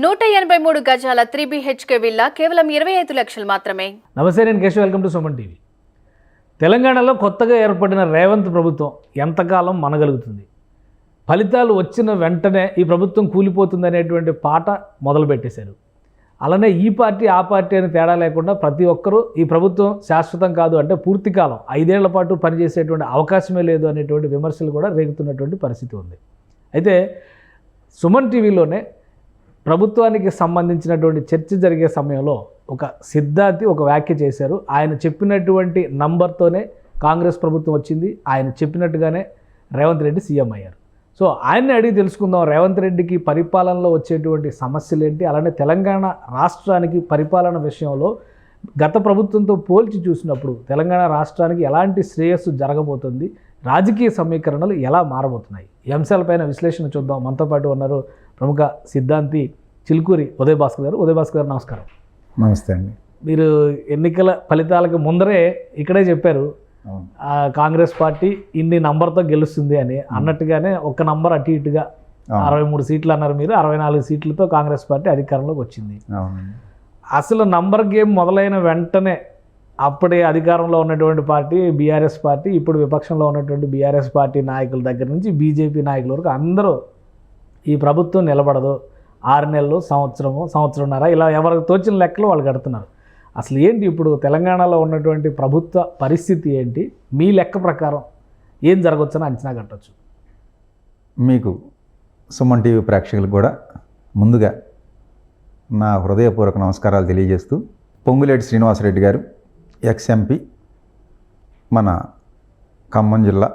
183 గజాల 3 BHK villa కేవలం 25 లక్షలు మాత్రమే. నమస్తే, నేను Keshav. Welcome to Suman TV. తెలంగాణలో కొత్తగా ఏర్పడిన రేవంత్ ప్రభుత్వం ఎంతకాలం మనగలుగుతుంది? ఫలితాలు వచ్చిన వెంటనే ఈ ప్రభుత్వం కూలిపోతుంది అనేటువంటి పాట మొదలుపెట్టేశారు. అలానే ఈ పార్టీ ఆ పార్టీ అని తేడా లేకుండా ప్రతి ఒక్కరూ ఈ ప్రభుత్వం శాశ్వతం కాదు, అంటే పూర్తి కాలం 5 ఏళ్ల పాటు పనిచేసేటువంటి అవకాశమే లేదు అనేటువంటి విమర్శలు కూడా రేగుతున్నటువంటి పరిస్థితి ఉంది. అయితే సుమన్ టీవీలోనే ప్రభుత్వానికి సంబంధించినటువంటి చర్చ జరిగే సమయంలో ఒక సిద్ధాంతి ఒక వ్యాఖ్య చేశారు. ఆయన చెప్పినటువంటి నంబర్తోనే కాంగ్రెస్ ప్రభుత్వం వచ్చింది, ఆయన చెప్పినట్టుగానే రేవంత్ రెడ్డి సీఎం అయ్యారు. సో ఆయన్ని అడిగి తెలుసుకుందాం, రేవంత్ రెడ్డికి పరిపాలనలో వచ్చేటువంటి సమస్యలు ఏంటి, అలానే తెలంగాణ రాష్ట్రానికి పరిపాలన విషయంలో గత ప్రభుత్వంతో పోల్చి చూసినప్పుడు తెలంగాణ రాష్ట్రానికి ఎలాంటి శ్రేయస్సు జరగబోతుంది, రాజకీయ సమీకరణలు ఎలా మారబోతున్నాయి, ఈ అంశాలపైన విశ్లేషణ చూద్దాం. మనతో పాటు ఉన్నారు ప్రముఖ సిద్ధాంతి చిలుకూరి ఉదయ్ భాస్కర్ గారు. ఉదయ్ భాస్కర్ గారు, నమస్కారం. నమస్తే అండి. మీరు ఎన్నికల ఫలితాలకు ముందరే ఇక్కడే చెప్పారు కాంగ్రెస్ పార్టీ ఇన్ని నంబర్తో గెలుస్తుంది అని. అన్నట్టుగానే ఒక నంబర్ అటు ఇటుగా 63 సీట్లు అన్నారు మీరు, 64 సీట్లతో కాంగ్రెస్ పార్టీ అధికారంలోకి వచ్చింది. అసలు నంబర్ గేమ్ మొదలైన వెంటనే అప్పటి అధికారంలో ఉన్నటువంటి పార్టీ బీఆర్ఎస్ పార్టీ, ఇప్పుడు విపక్షంలో ఉన్నటువంటి బీఆర్ఎస్ పార్టీ నాయకుల దగ్గర నుంచి బీజేపీ నాయకుల వరకు అందరూ ఈ ప్రభుత్వం నిలబడదు, 6 నెలలు, సంవత్సరంన్నర, ఇలా ఎవరికి తోచిన లెక్కలు వాళ్ళు కడుతున్నారు. అసలు ఏంటి ఇప్పుడు తెలంగాణలో ఉన్నటువంటి ప్రభుత్వ పరిస్థితి ఏంటి? మీ లెక్క ప్రకారం ఏం జరగవచ్చని అంచనా కట్టవచ్చు? మీకు సుమన్ టీవీ ప్రేక్షకులకు కూడా ముందుగా నా హృదయపూర్వక నమస్కారాలు తెలియజేస్తూ, పొంగులేటి శ్రీనివాసరెడ్డి గారు ఎక్స్ఎంపీ, మన ఖమ్మం జిల్లా,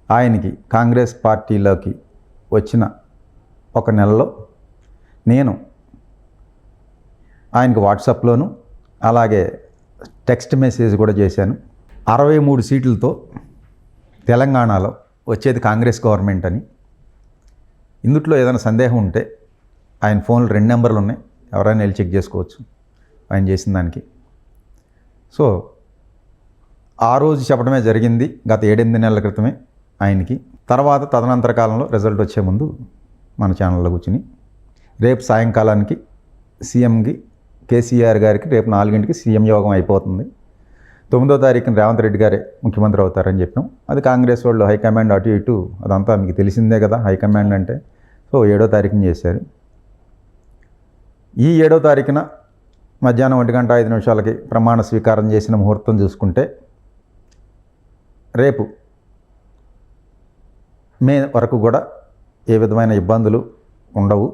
ఆయనకి కాంగ్రెస్ పార్టీలోకి వచ్చిన ఒక నెలలో నేను ఆయనకి వాట్సాప్లోను అలాగే టెక్స్ట్ మెసేజ్ కూడా చేశాను. 63 సీట్లతో తెలంగాణలో వచ్చేది కాంగ్రెస్ గవర్నమెంట్ అని. ఇందుట్లో ఏదైనా సందేహం ఉంటే ఆయన ఫోన్లో 2 నెంబర్లు ఉన్నాయి, ఎవరైనా వెళ్ళి చెక్ చేసుకోవచ్చు ఆయన చేసిన దానికి. సో ఆ రోజు చెప్పడమే జరిగింది గత 7-8 నెలల క్రితమే ఆయనకి. తర్వాత తదనంతర కాలంలో రిజల్ట్ వచ్చే ముందు మన ఛానల్లో కూర్చుని రేపు సాయంకాలానికి సీఎంకి కేసీఆర్ గారికి రేపు 4 గంటలకి సీఎం యోగం అయిపోతుంది, 9వ తారీఖున రేవంత్ రెడ్డి గారే ముఖ్యమంత్రి అవుతారని చెప్పాం. అది కాంగ్రెస్ వాళ్ళు హైకమాండ్ అటు ఇటు అదంతా మీకు తెలిసిందే కదా హైకమాండ్ అంటే. సో 7వ తారీఖున చేశారు. ఈ 7వ తారీఖున మధ్యాహ్నం 1:05 ప్రమాణ స్వీకారం చేసిన ముహూర్తం చూసుకుంటే రేపు మే వరకు కూడా ఏ విధమైన ఇబ్బందులు ఉండవు.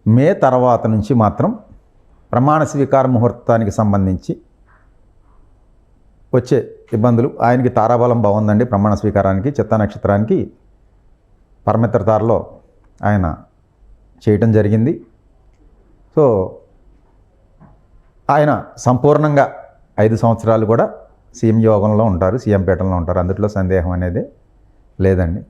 మే తర్వాత నుంచి మాత్రం ప్రమాణ స్వీకార ముహూర్తానికి సంబంధించి వచ్చే ఇబ్బందులు, ఆయనకి తారాబలం బాగుందండి. ప్రమాణ స్వీకారానికి చిత్తా నక్షత్రానికి పరమిత్ర తారలో ఆయన చేయటం జరిగింది. సో ఆయన సంపూర్ణంగా 5 సంవత్సరాలు కూడా సీఎం యోగంలో ఉంటారు, సీఎం పీఠంలో ఉంటారు, అందులో సందేహం అనేది లేదండి.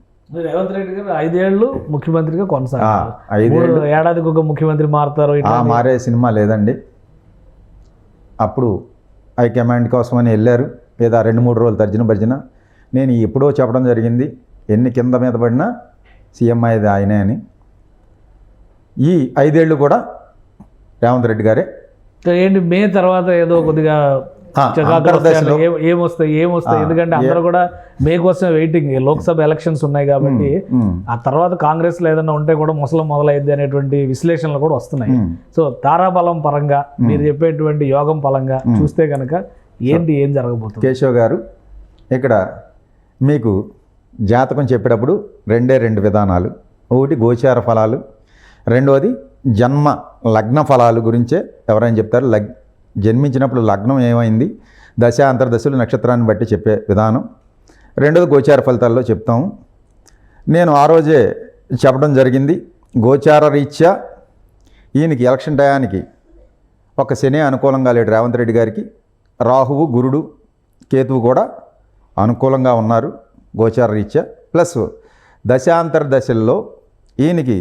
రేవంత్ రెడ్డి గారు 5 ఏళ్ళు ముఖ్యమంత్రిగా కొనసాగారు, 5 ఏడాదికి ఒక ముఖ్యమంత్రి మారుతారు, మారే సినిమా లేదండి. అప్పుడు హైకమాండ్ కోసమని వెళ్ళారు, లేదా 2-3 రోజులు తర్జన. నేను ఎప్పుడో చెప్పడం జరిగింది, ఎన్ని కింద మీద పడినా సీఎం అయ్యేది ఆయనే అని. ఈ 5 ఏళ్ళు కూడా రేవంత్ రెడ్డి గారే. ఏంటి మే తర్వాత ఏదో కొద్దిగా ఏమొస్తాయి, ఎందుకంటే అందరూ కూడా మే కోసం వెయిటింగ్, లోక్సభ ఎలక్షన్స్ ఉన్నాయి కాబట్టి ఆ తర్వాత కాంగ్రెస్ లో ఏదైనా ఉంటే కూడా ముసలం మొదలైద్ది అనేటువంటి విశ్లేషణలు కూడా వస్తున్నాయి. సో తారాబలం పరంగా మీరు చెప్పేటువంటి యోగం పరంగా చూస్తే కనుక ఏం జరగబోతుంది? కేశవ్ గారు, ఇక్కడ మీకు జాతకం చెప్పేటప్పుడు 2 విధానాలు. ఒకటి గోచార ఫలాలు, రెండవది జన్మ లగ్న ఫలాలు గురించే ఎవరైనా చెప్తారు. జన్మించినప్పుడు లగ్నం ఏమైంది, దశ అంతర్దశలు నక్షత్రాన్ని బట్టి చెప్పే విధానం. రెండోది గోచార ఫలితాల్లో చెప్తాము. నేను ఆ రోజే చెప్పడం జరిగింది, గోచార రీత్యా ఈయనకి ఎలక్షన్ టయానికి ఒక శని అనుకూలంగా లేడు రేవంత్ రెడ్డి గారికి, రాహువు, గురుడు, కేతువు కూడా అనుకూలంగా ఉన్నారు గోచార రీత్యా. ప్లస్ దశాంతర్దశల్లో ఈయనకి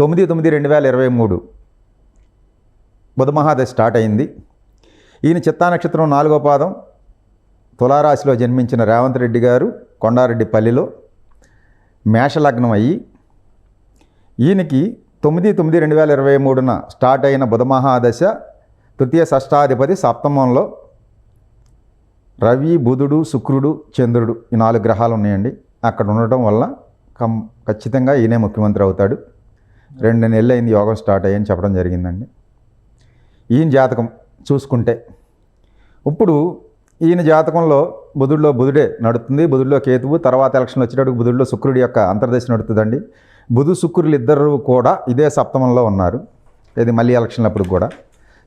9/9/2023 బుధ మహాదశ స్టార్ట్ అయింది. ఈయన చిత్తా నక్షత్రం 4వ పాదం తులారాశిలో జన్మించిన రేవంత్ రెడ్డి గారు కొండారెడ్డిపల్లిలో మేషలగ్నం అయ్యి ఈయనకి 9/9/2023 స్టార్ట్ అయిన బుధమహాదశ తృతీయ షష్టాధిపతి సప్తమంలో రవి, బుధుడు, శుక్రుడు, చంద్రుడు ఈ 4 గ్రహాలు ఉన్నాయండి. అక్కడ ఉండటం వల్ల ఖచ్చితంగా ఈయనే ముఖ్యమంత్రి అవుతాడు. 2 నెలలు అయింది యోగం స్టార్ట్ అయ్యని చెప్పడం జరిగిందండి. ఈయన జాతకం చూసుకుంటే ఇప్పుడు ఈయన జాతకంలో బుధుడే నడుస్తుంది. బుధుడిలో కేతువు, తర్వాత ఎలక్షన్ వచ్చేటప్పుడు బుధుడిలో శుక్రుడి యొక్క అంతర్దశ నడుతుందండి. బుధు శుక్రులు ఇద్దరు కూడా ఇదే సప్తమంలో ఉన్నారు. ఇది మళ్ళీ ఎలక్షన్లప్పుడు కూడా.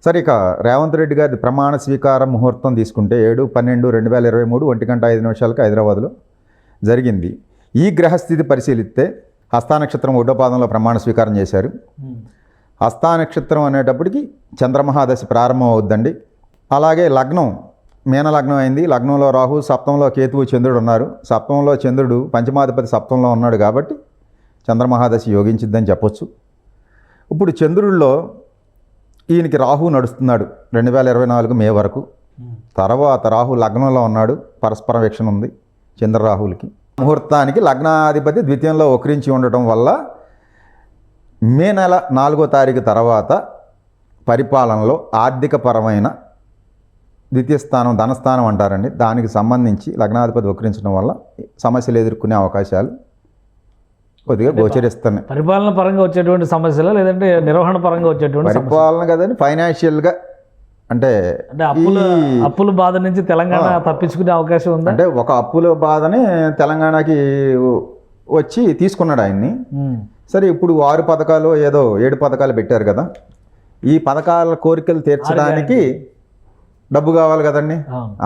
సరే, ఇక రేవంత్ రెడ్డి గారి ప్రమాణ స్వీకార ముహూర్తం తీసుకుంటే 7/12/2023 1:05 హైదరాబాద్లో జరిగింది. ఈ గ్రహస్థితి పరిశీలిస్తే హస్తా నక్షత్రం 1వ పాదంలో ప్రమాణ స్వీకారం చేశారు. హస్తా నక్షత్రం అనేటప్పటికి చంద్రమహాదశ ప్రారంభం అవుద్దండి. అలాగే లగ్నం మీన లగ్నం అయింది. లగ్నంలో రాహు, సప్తంలో కేతువు, చంద్రుడు ఉన్నారు. సప్తంలో చంద్రుడు పంచమాధిపతి సప్తంలో ఉన్నాడు కాబట్టి చంద్రమహాదశ యోగించిద్దని చెప్పొచ్చు. ఇప్పుడు చంద్రుడిలో ఈయనకి రాహు నడుస్తున్నాడు 2024 మే వరకు. తర్వాత రాహు లగ్నంలో ఉన్నాడు. పరస్పర వీక్షణ ఉంది చంద్రరాహులకి. ముహూర్తానికి లగ్నాధిపతి ద్వితీయంలో వక్రించి ఉండటం వల్ల మే నెల 4వ తారీఖు తర్వాత పరిపాలనలో ఆర్థికపరమైన ద్వితీయ స్థానం ధనస్థానం అంటారండి, దానికి సంబంధించి లగ్నాధిపతి వక్రించడం వల్ల సమస్యలు ఎదుర్కొనే అవకాశాలు కొద్దిగా గోచరిస్తున్నాయి. పరిపాలన పరంగా వచ్చేటువంటి సమస్యలు, లేదంటే నిర్వహణ పరంగా వచ్చేటువంటి పరిపాలన కదండి, ఫైనాన్షియల్గా అంటే అప్పుల బాధ నుంచి తెలంగాణ తప్పించుకునే అవకాశం ఉంది. అంటే ఒక అప్పుల బాధని తెలంగాణకి వచ్చి తీసుకున్నాడు ఆయన్ని. సరే, ఇప్పుడు 6 పథకాలు ఏదో 7 పథకాలు పెట్టారు కదా. ఈ పథకాల కోరికలు తీర్చడానికి డబ్బు కావాలి కదండి.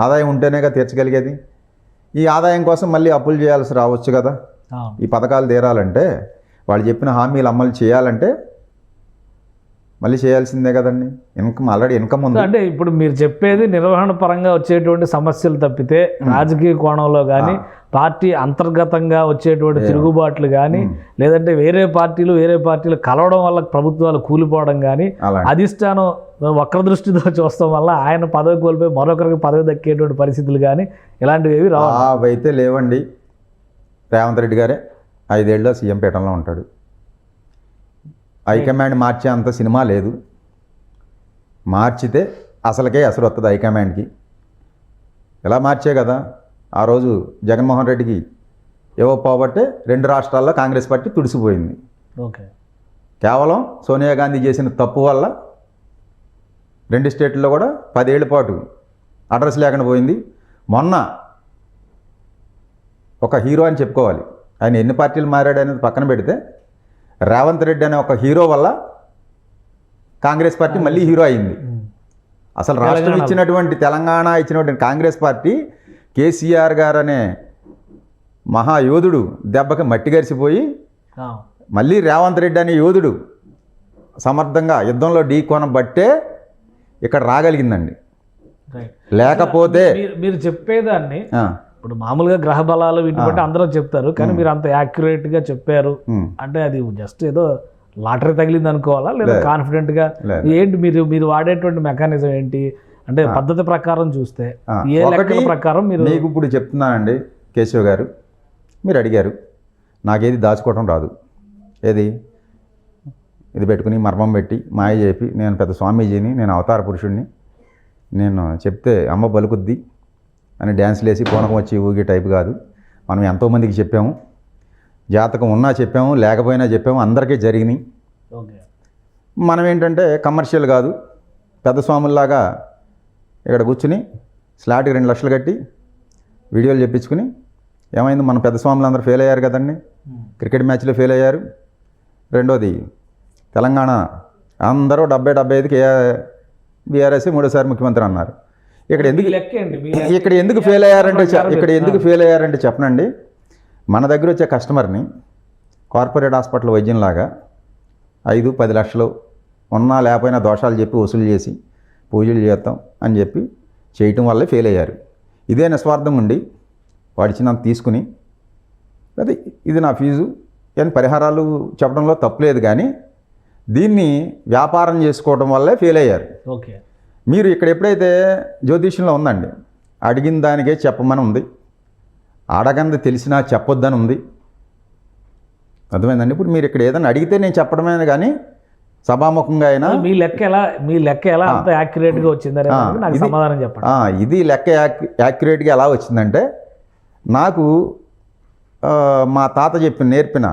ఆదాయం ఉంటేనేగా తీర్చగలిగేది. ఈ ఆదాయం కోసం మళ్ళీ అప్పులు చేయాల్సి రావచ్చు కదా. ఈ పథకాలు తీరాలంటే, వాళ్ళు చెప్పిన హామీలు అమలు చేయాలంటే మళ్ళీ చేయాల్సిందే కదండి. ఆల్రెడీ ఇన్కమ్ ఉంది. అంటే ఇప్పుడు మీరు చెప్పేది నిర్వహణ పరంగా వచ్చేటువంటి సమస్యలు తప్పితే రాజకీయ కోణంలో కానీ, పార్టీ అంతర్గతంగా వచ్చేటువంటి తిరుగుబాట్లు కానీ, లేదంటే వేరే పార్టీలు కలవడం వల్ల ప్రభుత్వాలు కూలిపోవడం కానీ, అధిష్టానం వక్రదృష్టితో చూస్తాం వల్ల ఆయన పదవి కోల్పోయి మరొకరికి పదవి దక్కేటువంటి పరిస్థితులు కానీ ఇలాంటివి ఏవి రావు. అవైతే లేవండి. రేవంత్ రెడ్డి గారే 5 ఏళ్ళలో సీఎం పీఠంలో ఉంటాడు. హైకమాండ్ మార్చే అంత సినిమా లేదు. మార్చితే అసలుకే ఎసరు వస్తుంది హైకమాండ్కి. ఎలా మార్చే కదా ఆ రోజు జగన్మోహన్ రెడ్డికి ఇవ్వకపోబట్టే 2 రాష్ట్రాల్లో కాంగ్రెస్ పార్టీ తుడిసిపోయింది. ఓకే, కేవలం సోనియా గాంధీ చేసిన తప్పు వల్ల 2 స్టేట్లలో కూడా 10 ఏళ్ల పాటు అడ్రస్ లేకుండా పోయింది. మొన్న ఒక హీరో అని చెప్పుకోవాలి. ఆయన ఎన్ని పార్టీలు మారాడు అనేది పక్కన పెడితే, రేవంత్ రెడ్డి అనే ఒక హీరో వల్ల కాంగ్రెస్ పార్టీ మళ్ళీ హీరో అయింది. అసలు రాష్ట్రం ఇచ్చినటువంటి తెలంగాణ ఇచ్చినటువంటి కాంగ్రెస్ పార్టీ కేసీఆర్ గారు అనే మహాయోధుడు దెబ్బకి మట్టి గరిసిపోయి మళ్ళీ రేవంత్ రెడ్డి అనే యోధుడు సమర్థంగా యుద్ధంలో ఢీకొన బట్టే ఇక్కడ రాగలిగిందండి. లేకపోతే మీరు చెప్పేదాన్ని ఇప్పుడు మామూలుగా గ్రహ బలాలు వీటి బట్టి అందరూ చెప్తారు, కానీ మీరు అంత యాక్యురేట్గా చెప్పారు అంటే అది జస్ట్ ఏదో లాటరీ తగిలింది అనుకోవాలా, లేదా కాన్ఫిడెంట్గా ఏంటి మీరు వాడేటువంటి మెకానిజం ఏంటి అంటే పద్ధతి ప్రకారం చూస్తే ఏ లెక్కల ప్రకారం మీరు? మీకు ఇప్పుడు చెప్తున్నానండి కేశవ్ గారు, మీరు అడిగారు నాకేది దాచుకోవడం రాదు, ఏది ఇది పెట్టుకుని మర్మం పెట్టి మాయ చెప్పి నేను పెద్ద స్వామీజీని, నేను అవతార పురుషుడిని, నేను చెప్తే అమ్మ పలుకుద్ది అని డ్యాన్స్లు వేసి కోనకం వచ్చి ఊగే టైప్ కాదు. మనం ఎంతోమందికి చెప్పాము, జాతకం ఉన్నా చెప్పాము, లేకపోయినా చెప్పాము, అందరికీ జరిగినాయి. మనం ఏంటంటే కమర్షియల్ కాదు, పెద్ద స్వాముల్లాగా ఇక్కడ కూర్చుని స్లాట్కి 2 లక్షలు కట్టి వీడియోలు చెప్పించుకుని ఏమైంది, మన పెద్ద స్వాములు అందరూ ఫెయిల్ అయ్యారు కదండి, క్రికెట్ మ్యాచ్లో ఫెయిల్ అయ్యారు. రెండోది తెలంగాణ అందరూ 70-75కి బీఆర్ఎస్ 3సారి ముఖ్యమంత్రి అన్నారు. ఇక్కడ ఎందుకు ఫెయిల్ అయ్యారంటే చెప్పనండి, మన దగ్గర వచ్చే కస్టమర్ని కార్పొరేట్ హాస్పిటల్ వైద్యంలాగా 5-10 లక్షలు ఉన్నా లేకపోయినా దోషాలు చెప్పి వసూలు చేసి పూజలు చేస్తాం అని చెప్పి చేయటం వల్లే ఫెయిల్ అయ్యారు. ఇదే నిస్వార్థం ఉండి వాడిచ్చినంత తీసుకుని అది ఇది నా ఫీజు అని పరిహారాలు చెప్పడంలో తప్పులేదు, కానీ దీన్ని వ్యాపారం చేసుకోవడం వల్లే ఫెయిల్ అయ్యారు. ఓకే, మీరు ఇక్కడ ఎప్పుడైతే జ్యోతిష్యంలో ఉందండి, అడిగిన దానికే చెప్పమని ఉంది, అడగంది తెలిసినా చెప్పొద్దని ఉంది, అర్థమైందండి. ఇప్పుడు మీరు ఇక్కడ ఏదైనా అడిగితే నేను చెప్పడమే కానీ సభాముఖంగా అయినా మీ లెక్క ఎలా అంత యాక్యురేట్గా వచ్చిందని నాకు సమాధానం చెప్పండి. ఇది లెక్క యాక్యురేట్గా ఎలా వచ్చిందంటే, నాకు మా తాత నేర్పిన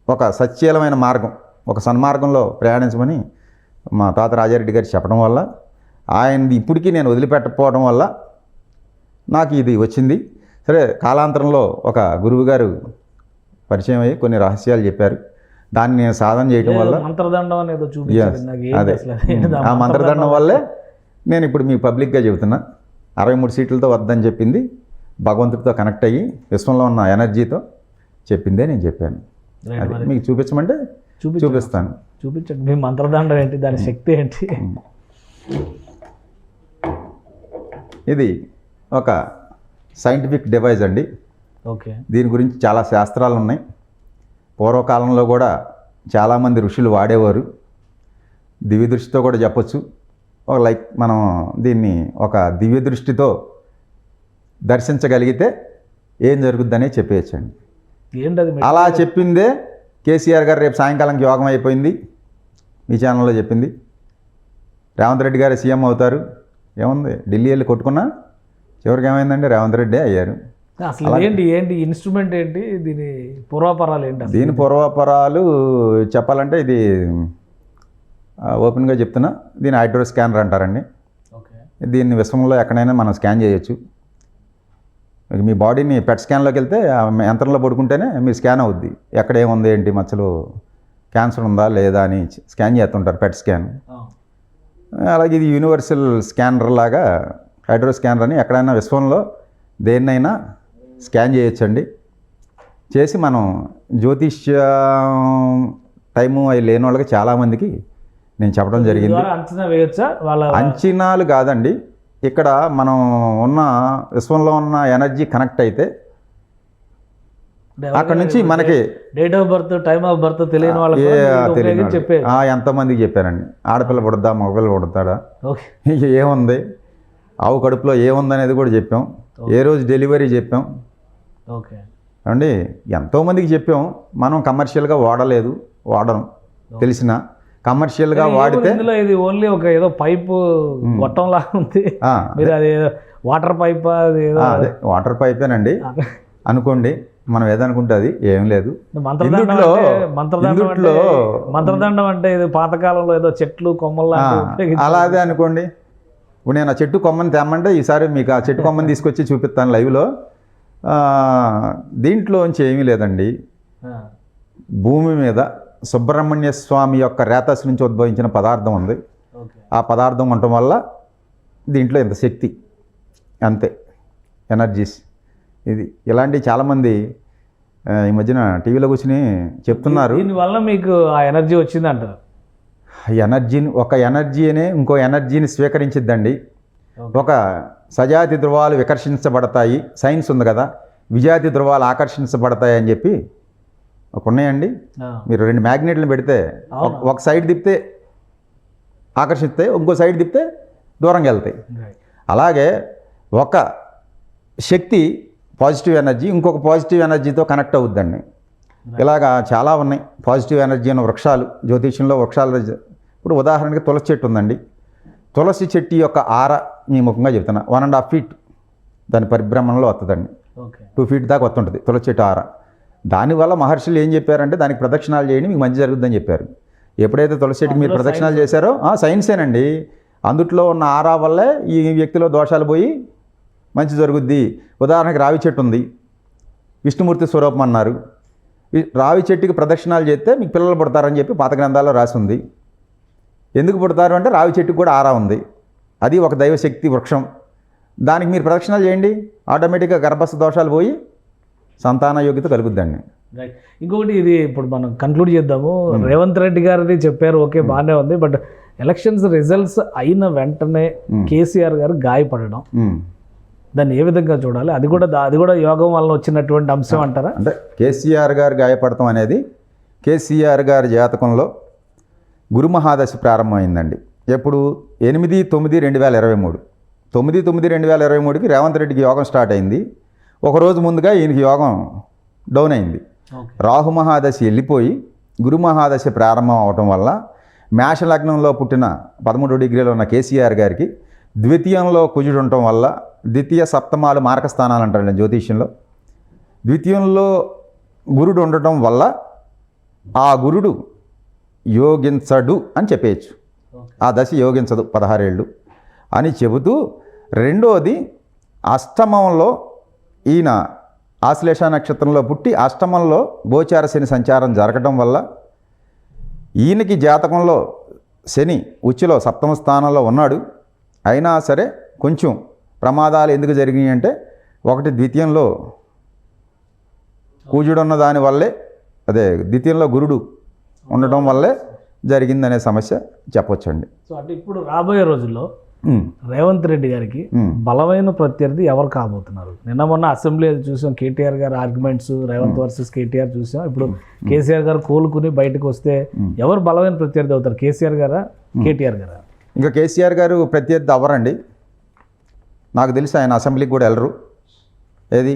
ఒక సత్యమైన మార్గం, ఒక సన్మార్గంలో ప్రయాణించమని మా తాత రాజారెడ్డి గారు చెప్పడం వల్ల, ఆయనది ఇప్పటికీ నేను వదిలిపెట్టకపోవడం వల్ల నాకు ఇది వచ్చింది. సరే, కాలాంతరంలో ఒక గురువు గారు పరిచయం అయ్యి కొన్ని రహస్యాలు చెప్పారు. దాన్ని నేను సాధన చేయడం వల్ల మంత్రదండం అనేది అదే ఆ మంత్రదండం వల్లే నేను ఇప్పుడు మీకు పబ్లిక్గా చెబుతున్నా. 63 సీట్లతో వద్దని చెప్పింది భగవంతుడితో కనెక్ట్ అయ్యి విశ్వంలో ఉన్న ఎనర్జీతో చెప్పిందే నేను చెప్పాను. అది మీకు చూపించమంటే చూపిస్తాను. చూపించండి. మీ మంత్రదండం ఏంటి, దాని శక్తి ఏంటి? ఇది ఒక సైంటిఫిక్ డివైస్ అండి. ఓకే. దీని గురించి చాలా శాస్త్రాలు ఉన్నాయి. పూర్వకాలంలో కూడా చాలామంది ఋషులు వాడేవారు. దివ్య దృష్టితో కూడా చెప్పొచ్చు. లైక్ మనం దీన్ని ఒక దివ్య దృష్టితో దర్శించగలిగితే ఏం జరుగుద్దనే చెప్పేయచ్చండి. ఏంటది? అలా చెప్పిందే కేసీఆర్ గారు రేపు సాయంకాలంకి యోగం అయిపోయింది. మీ ఛానల్లో చెప్పింది. రేవంత్ రెడ్డి గారు సీఎం అవుతారు. ఏముంది, ఢిల్లీ వెళ్ళి కొట్టుకున్నా చివరికి ఏమైందండి, రేవంత్ రెడ్డి అయ్యారు. అసలు ఏంటి ఇన్స్ట్రుమెంట్ ఏంటి, దీని పూర్వాపరాలు ఏంటి? దీని పూర్వాపరాలు చెప్పాలంటే ఇది ఓపెన్గా చెప్తున్నా, దీని హైడ్రో స్కానర్ అంటారండి. దీన్ని విశ్వంలో ఎక్కడైనా మనం స్కాన్ చేయొచ్చు. మీ బాడీని పెట్ స్కాన్లోకి వెళ్తే యంత్రంలో పడుకుంటేనే మీరు స్కాన్ అవుద్ది. ఎక్కడ ఏముంది, ఏంటి మచ్చలు, క్యాన్సర్ ఉందా లేదా అని స్కాన్ చేస్తుంటారు, పెట్ స్కాన్. అలాగే ఇది యూనివర్సల్ స్కానర్ లాగా హైడ్రో స్కానర్ అని ఎక్కడైనా విశ్వంలో దేన్నైనా స్కాన్ చేయొచ్చండి. చేసి మనం జ్యోతిష్య టైము అవి లేని వాళ్ళకి చాలామందికి నేను చెప్పడం జరిగింది. అంచనా వేయొచ్చా? అంచనాలు కాదండి, ఇక్కడ మనం ఉన్న విశ్వంలో ఉన్న ఎనర్జీ కనెక్ట్ అయితే అక్కడ నుంచి మనకి date of birth, time of birth తెలియని వాళ్ళకి చెప్పే ఎంతమందికి చెప్పారండి. ఆడపిల్ల పుడద్దా, మగపిల్ల పుడతాడా, ఏముంది, ఆవు కడుపులో ఏముంది అనేది కూడా చెప్పాం. ఏ రోజు డెలివరీ చెప్పాం. ఓకే అండి, ఎంతోమందికి చెప్పాం. మనం కమర్షియల్గా వాడడం తెలిసిన కమర్షియల్గా వాడితే ఇది ఓన్లీ ఒక ఏదో పైపు గొట్టం లాగా ఉంది. మీరు అది వాటర్ పైప్, అదే వాటర్ పైపేనండి అనుకోండి. మనం ఏదనుకుంటే అది ఏం లేదు. మంత్రదండం అంటే ఇది పాతకాలంలో ఏదో చెట్లు కొమ్మలు అలాగే అనుకోండి. ఇప్పుడు నేను ఆ చెట్టు కొమ్మని తెమ్మంటే ఈసారి మీకు ఆ చెట్టు కొమ్మని తీసుకొచ్చి చూపిస్తాను లైవ్లో. దీంట్లోంచి ఏమీ లేదండి. భూమి మీద సుబ్రహ్మణ్య స్వామి యొక్క రేతస్ నుంచి ఉద్భవించిన పదార్థం ఉంది. ఆ పదార్థం ఉండటం వల్ల దీంట్లో ఇంత శక్తి, అంతే, ఎనర్జీస్. ఇది ఇలాంటివి చాలామంది ఈ మధ్యన టీవీలో కూర్చుని చెప్తున్నారు. దీనివల్ల మీకు ఆ ఎనర్జీ వచ్చిందంటారు. ఒక ఎనర్జీనే ఇంకో ఎనర్జీని స్వీకరించిద్దండి. ఒక సజాతి ధృవాలు వికర్షించబడతాయి, సైన్స్ ఉంది కదా, విజాతి ధృవాలు ఆకర్షించబడతాయి అని చెప్పి ఒక ఉన్నాయండి. మీరు 2 మ్యాగ్నెట్లను పెడితే ఒక సైడ్ తిప్పితే ఆకర్షిస్తాయి, ఇంకో సైడ్ తిప్పితే దూరంగా వెళ్తాయి. అలాగే ఒక శక్తి పాజిటివ్ ఎనర్జీ ఇంకొక పాజిటివ్ ఎనర్జీతో కనెక్ట్ అవుద్దండి. ఇలాగా చాలా ఉన్నాయి పాజిటివ్ ఎనర్జీ అన్న వృక్షాలు. జ్యోతిష్యంలో వృక్షాలు, ఇప్పుడు ఉదాహరణకి తులసి చెట్టు ఉందండి. తులసి చెట్టు యొక్క ఆర మీ ముఖంగా చెప్తున్నా 1.5 ఫీట్ దాని పరిభ్రమణలో వస్తుందండి. 2 ఫీట్ దాకా వస్తుంటుంది తులసి చెట్టు ఆర. దానివల్ల మహర్షులు ఏం చెప్పారంటే దానికి ప్రదక్షిణాలు చేయండి, మీకు మంచి జరుగుతుందని చెప్పారు. ఎప్పుడైతే తులసి చెట్టుకి మీరు ప్రదక్షిణాలు చేశారో సైన్సేనండి, అందుట్లో ఉన్న ఆరా వల్లే ఈ వ్యక్తిలో దోషాలు పోయి మంచి జరుగుద్ది. ఉదాహరణకి రావి చెట్టు ఉంది, విష్ణుమూర్తి స్వరూపం అన్నారు. రావి చెట్టుకి ప్రదక్షిణాలు చేస్తే మీకు పిల్లలు పుడతారని చెప్పి పాత గ్రంథాల్లో రాసి ఉంది. ఎందుకు పుడతారు అంటే రావి చెట్టుకు కూడా ఆరా ఉంది, అది ఒక దైవశక్తి వృక్షం. దానికి మీరు ప్రదక్షిణాలు చేయండి, ఆటోమేటిక్గా గర్భస్థ దోషాలు పోయి సంతాన యోగ్యత కలుగుద్దండి. రైట్. ఇంకొకటి, ఇది ఇప్పుడు మనం కన్క్లూడ్ చేద్దాము. రేవంత్ రెడ్డి గారిది చెప్పారు, ఓకే బాగానే ఉంది. బట్ ఎలక్షన్స్ రిజల్ట్స్ అయిన వెంటనే కేసీఆర్ గారు గాయపడడం, దాన్ని ఏ విధంగా చూడాలి? అది కూడా యోగం వల్ల వచ్చినటువంటి అంశం అంటారా? అంటే కేసీఆర్ గారు గాయపడటం అనేది కేసీఆర్ గారి జాతకంలో గురుమహాదశ ప్రారంభమైందండి. ఎప్పుడు 8/9/2023 9/9/2023కి రేవంత్ రెడ్డికి యోగం స్టార్ట్ అయింది. ఒకరోజు ముందుగా ఈయనకి యోగం డౌన్ అయింది. రాహు మహాదశ వెళ్ళిపోయి గురు మహాదశ ప్రారంభం అవటం వల్ల మేష లగ్నంలో పుట్టిన 13 డిగ్రీలో ఉన్న కేసీఆర్ గారికి ద్వితీయంలో కుజుడు ఉండటం వల్ల ద్వితీయ సప్తమాలు మారక స్థానాలు అంటారండి జ్యోతిష్యంలో. ద్వితీయంలో గురుడు ఉండటం వల్ల ఆ గురుడు యోగించడు అని చెప్పేయచ్చు. ఆ దశ యోగించదు 16 ఏళ్ళు అని చెబుతూ, రెండోది అష్టమంలో ఈయన ఆశ్లేష నక్షత్రంలో పుట్టి అష్టమంలో గోచార శని సంచారం జరగడం వల్ల ఈయనకి జాతకంలో శని ఉచ్చులో సప్తమ స్థానంలో ఉన్నాడు. అయినా సరే కొంచెం ప్రమాదాలు ఎందుకు జరిగినాయి అంటే, ఒకటి ద్వితీయంలో కూజుడు ఉన్న దానివల్లే, అదే ద్వితీయంలో గురుడు ఉండటం వల్లే జరిగిందనే సమస్య చెప్పొచ్చండి. సో అంటే ఇప్పుడు రాబోయే రోజుల్లో రేవంత్ రెడ్డి గారికి బలమైన ప్రత్యర్థి ఎవరు కాబోతున్నారు? నిన్న మొన్న అసెంబ్లీ చూసాం, కేటీఆర్ గారు ఆర్గ్యుమెంట్స్, రేవంత్ వర్సెస్ కేటీఆర్ చూసాం. ఇప్పుడు కేసీఆర్ గారు కోలుకుని బయటకు వస్తే ఎవరు బలమైన ప్రత్యర్థి అవుతారు? కేసీఆర్ గారా, కేటీఆర్ గారా? ఇంకా కేసీఆర్ గారు ప్రత్యర్థి అవ్వరండి. నాకు తెలిసి ఆయన అసెంబ్లీకి కూడా వెళ్ళరు. ఏది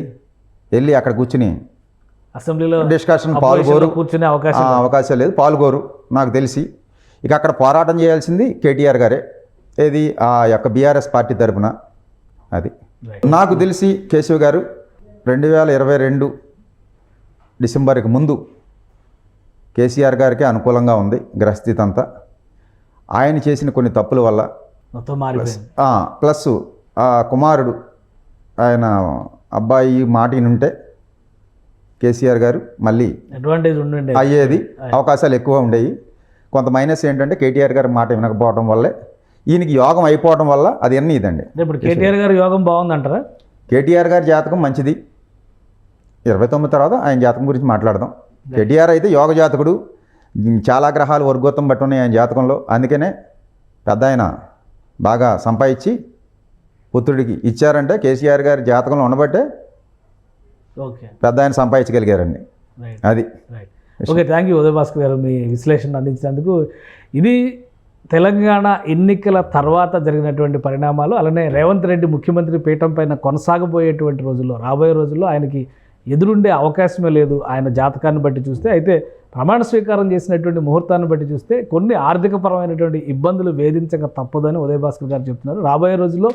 వెళ్ళి అక్కడ కూర్చుని అసెంబ్లీలో డిస్కషన్ పాల్గొరు, కూర్చునే అవకాశం లేదు, పాల్గొరు నాకు తెలిసి. ఇక అక్కడ పోరాటం చేయాల్సింది కేటీఆర్ గారే, ఏది ఆ యొక్క బీఆర్ఎస్ పార్టీ తరపున. అది నాకు తెలిసి కేశవ్ గారు 2022 డిసెంబర్కి ముందు కేసీఆర్ గారికి అనుకూలంగా ఉంది గ్రహస్థితి అంతా. ఆయన చేసిన కొన్ని తప్పుల వల్ల మొత్తం మారిపోయింది. ప్లస్ ఆ కుమారుడు ఆయన అబ్బాయి మాట ఉంటే కేసీఆర్ గారు మళ్ళీ అడ్వాంటేజ్ ఉండే అయ్యేది, అవకాశాలు ఎక్కువ ఉండేవి. కొంత మైనస్ ఏంటంటే కేటీఆర్ గారి మాట వినకపోవడం వల్లే ఈయనకి యోగం అయిపోవడం వల్ల అది అన్నీ ఇదండి. ఇప్పుడు కేటీఆర్ గారి యోగం బాగుందంటారా? కేటీఆర్ గారి జాతకం మంచిది. 29 తర్వాత ఆయన జాతకం గురించి మాట్లాడదాం. కేటీఆర్ అయితే యోగ జాతకుడు, చాలా గ్రహాలు వర్గోత్తం బట్టి ఉన్నాయి ఆయన జాతకంలో. అందుకనే పెద్ద ఆయన బాగా సంపాదించి పుత్రుడికి ఇచ్చారంటే కేసీఆర్ గారి జాతకంలో ఉండబట్టే పెద్ద ఆయన సంపాదించగలిగారండి. అది okay. Thank you Uday Bhaskar గారు, మీ విశ్లేషణ అందించినందుకు. ఇది తెలంగాణ ఎన్నికల తర్వాత జరిగినటువంటి పరిణామాలు. అలానే రేవంత్ రెడ్డి ముఖ్యమంత్రి పీఠం పైన కొనసాగబోయేటువంటి రోజుల్లో, రాబోయే రోజుల్లో ఆయనకి ఎదురుండే అవకాశమే లేదు ఆయన జాతకాన్ని బట్టి చూస్తే. అయితే ప్రమాణ స్వీకారం చేసినటువంటి ముహూర్తాన్ని బట్టి చూస్తే కొన్ని ఆర్థికపరమైనటువంటి ఇబ్బందులు వేధించక తప్పదని ఉదయ్ భాస్కర్ గారు చెప్తున్నారు. రాబోయే రోజుల్లో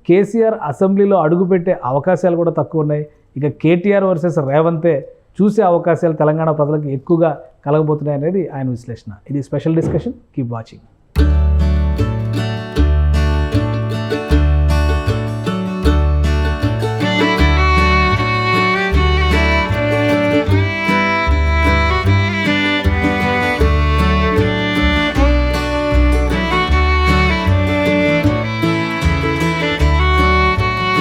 కేసీఆర్ అసెంబ్లీలో అడుగుపెట్టే అవకాశాలు కూడా తక్కువ ఉన్నాయి. ఇక కేటీఆర్ వర్సెస్ రేవంతే చూసే అవకాశాలు తెలంగాణ ప్రజలకు ఎక్కువగా కలగబోతున్నాయి అనేది ఆయన విశ్లేషణ. ఇది స్పెషల్ డిస్కషన్. Keep watching.